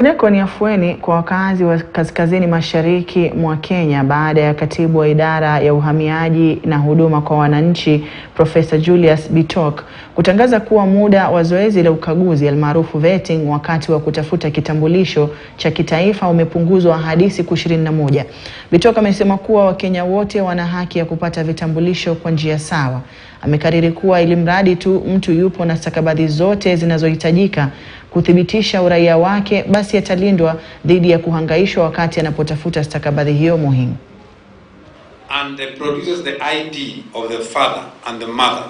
Kwingineko ni afueni kwa wakazi wa kaskazini mashariki mwa Kenya baada ya katibu wa idara ya uhamiaji na huduma kwa wananchi Profesa Julius Bitok kutangaza kuwa muda wa zoezi la ukaguzi almaarufu vetting wakati wa kutafuta kitambulisho cha kitaifa umepunguzwa hadi siku 21. Bitok amesema kuwa Wakenya wote wana haki ya kupata vitambulisho kwa njia sawa. Amekariri kuwa ilimradi tu mtu yupo na stakabadhi zote zinazohitajika kuthibitisha uraia wake, basi atalindwa dhidi ya kuhangaishwa wakati anapotafuta stakabadhi hiyo muhimu. And they produces the ID of the father and the mother,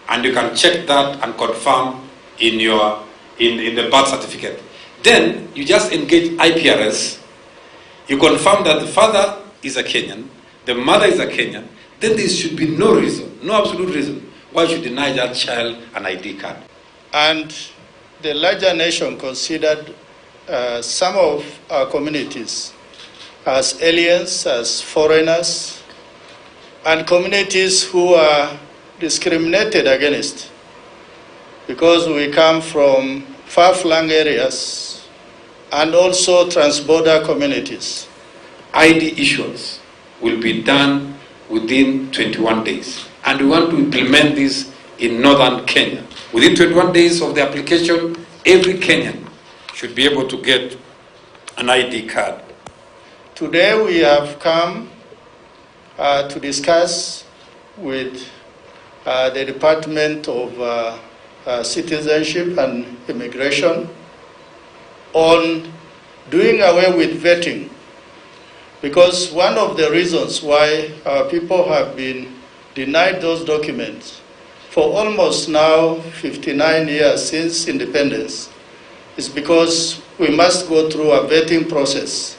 and you can check that and confirm in your in the birth certificate. Then you just engage IPRS. You confirm that the father is a Kenyan, the mother is a Kenyan. Then there should be no reason, no absolute reason why you should deny that child an ID card. And the larger nation considered some of our communities as aliens, as foreigners, and communities who are discriminated against because we come from far-flung areas and also trans-border communities. ID issuance will be done within 21 days. And we want to implement this in northern Kenya. Within 21 days of the application, every Kenyan should be able to get an ID card. Today we have come to discuss with the Department of Citizenship and Immigration on doing away with vetting. Because one of the reasons why people have been denied those documents for almost now 59 years since independence is because we must go through a vetting process.